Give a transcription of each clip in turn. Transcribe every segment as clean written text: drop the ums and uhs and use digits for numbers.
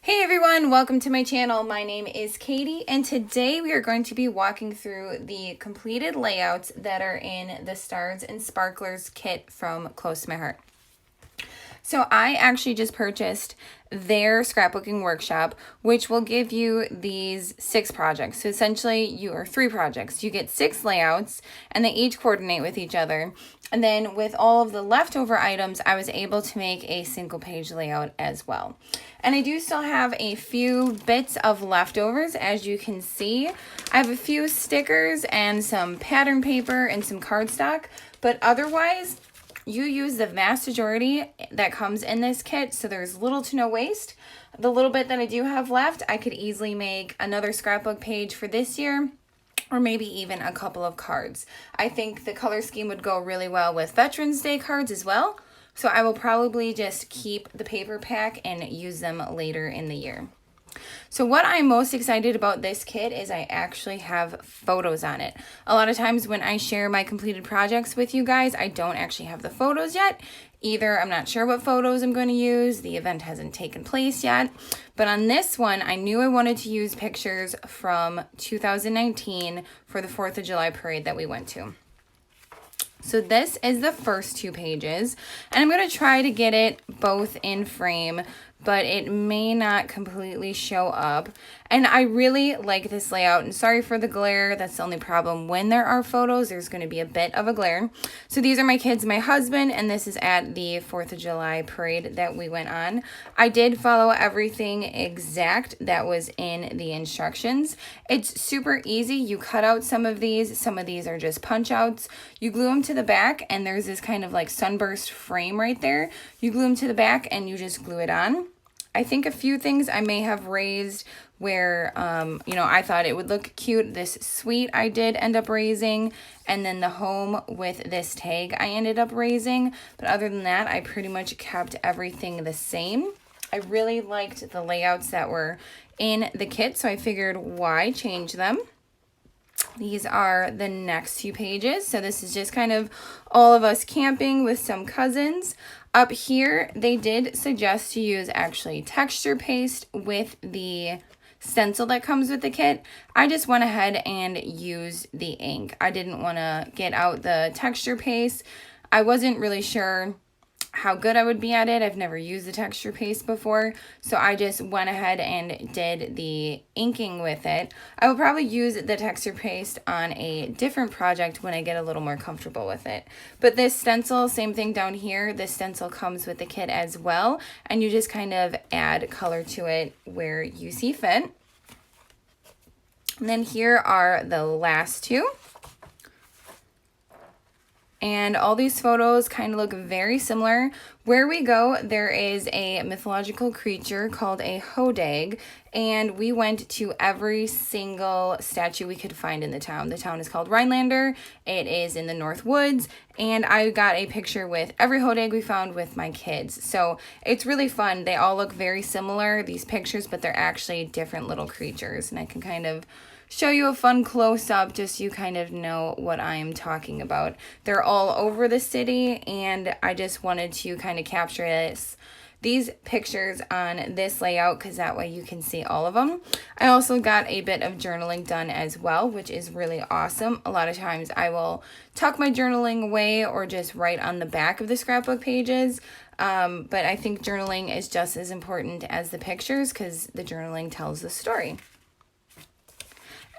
Hey everyone, welcome to my channel. My name is Katie and today we are going to be walking through the completed layouts that are in the Stars and Sparklers kit from Close to My Heart. So I actually just purchased their scrapbooking workshop, which will give you these 6 projects. So essentially or 3 projects. You get 6 layouts and they each coordinate with each other. And then with all of the leftover items, I was able to make a single page layout as well. And I do still have a few bits of leftovers, as you can see. I have a few stickers and some pattern paper and some cardstock, but otherwise, you use the vast majority that comes in this kit, so there's little to no waste. The little bit that I do have left, I could easily make another scrapbook page for this year, or maybe even a couple of cards. I think the color scheme would go really well with Veterans Day cards as well, so I will probably just keep the paper pack and use them later in the year. So what I'm most excited about this kit is I actually have photos on it. A lot of times when I share my completed projects with you guys, I don't actually have the photos yet. Either I'm not sure what photos I'm going to use, the event hasn't taken place yet, but on this one, I knew I wanted to use pictures from 2019 for the 4th of July parade that we went to. So this is the first 2 pages, and I'm going to try to get it both in frame, but it may not completely show up. And I really like this layout, and sorry for the glare. That's the only problem. When there are photos, there's going to be a bit of a glare. So these are my kids, my husband, and this is at the 4th of July parade that we went on. I did follow everything exact that was in the instructions. It's super easy. You cut out some of these are just punch outs. You glue them to the back, and there's this kind of like sunburst frame right there. You glue them to the back and you just glue it on. I think a few things I may have raised where, I thought it would look cute. This suite I did end up raising, and then the home with this tag I ended up raising. But other than that, I pretty much kept everything the same. I really liked the layouts that were in the kit, so I figured why change them. These are the next few pages. So this is just kind of all of us camping with some cousins. Up here, they did suggest to use actually texture paste with the stencil that comes with the kit. I just went ahead and used the ink. I didn't want to get out the texture paste. I wasn't really sure how good I would be at it. I've never used the texture paste before, so I just went ahead and did the inking with it. I will probably use the texture paste on a different project when I get a little more comfortable with it. But this stencil, same thing down here, this stencil comes with the kit as well, and you just kind of add color to it where you see fit. And then here are the last 2. And all these photos kind of look very similar. Where we go, there is a mythological creature called a hodag, and we went to every single statue we could find in the town. The town is called Rhinelander. It is in the North Woods, and I got a picture with every hodag we found with my kids. So it's really fun. They all look very similar, these pictures, but they're actually different little creatures, and I can kind of show you a fun close-up just so you kind of know what I'm talking about. They're all over the city, and I just wanted to kind of capture these pictures on this layout because that way you can see all of them. I also got a bit of journaling done as well, which is really awesome. A lot of times I will tuck my journaling away or just write on the back of the scrapbook pages. But I think journaling is just as important as the pictures because the journaling tells the story.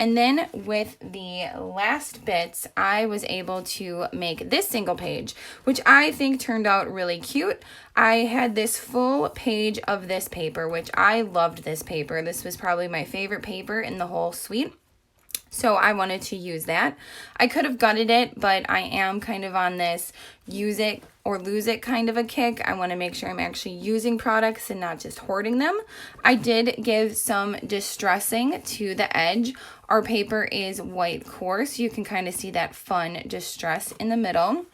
And then with the last bits, I was able to make this single page, which I think turned out really cute. I had this full page of this paper, which I loved this paper. This was probably my favorite paper in the whole suite. So I wanted to use that. I could have gutted it, but I am kind of on this use it or lose it kind of a kick. I want to make sure I'm actually using products and not just hoarding them. I did give some distressing to the edge. Our paper is white coarse. You can kind of see that fun distress in the middle.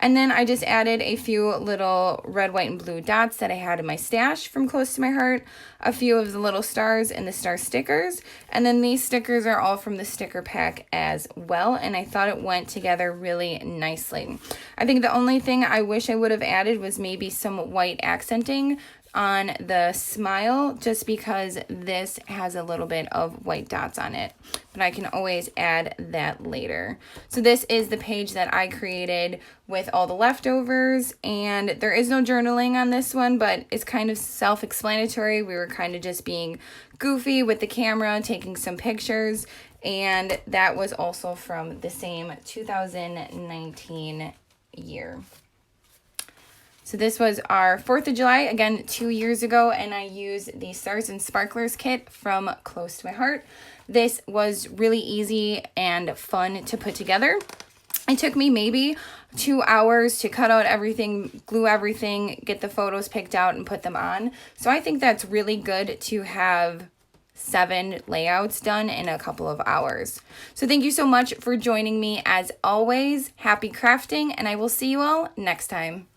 And then I just added a few little red, white, and blue dots that I had in my stash from Close to My Heart, a few of the little stars and the star stickers, and then these stickers are all from the sticker pack as well, and I thought it went together really nicely. I think the only thing I wish I would have added was maybe some white accenting on the smile just because this has a little bit of white dots on it, but I can always add that later. So this is the page that I created with all the leftovers, and there is no journaling on this one, but it's kind of self-explanatory. We were kind of just being goofy with the camera, taking some pictures, and that was also from the same 2019 year. So this was our 4th of July, again, 2 years ago, and I used the Stars and Sparklers kit from Close to My Heart. This was really easy and fun to put together. It took me maybe 2 hours to cut out everything, glue everything, get the photos picked out, and put them on. So I think that's really good to have 7 layouts done in a couple of hours. So thank you so much for joining me. As always, happy crafting, and I will see you all next time.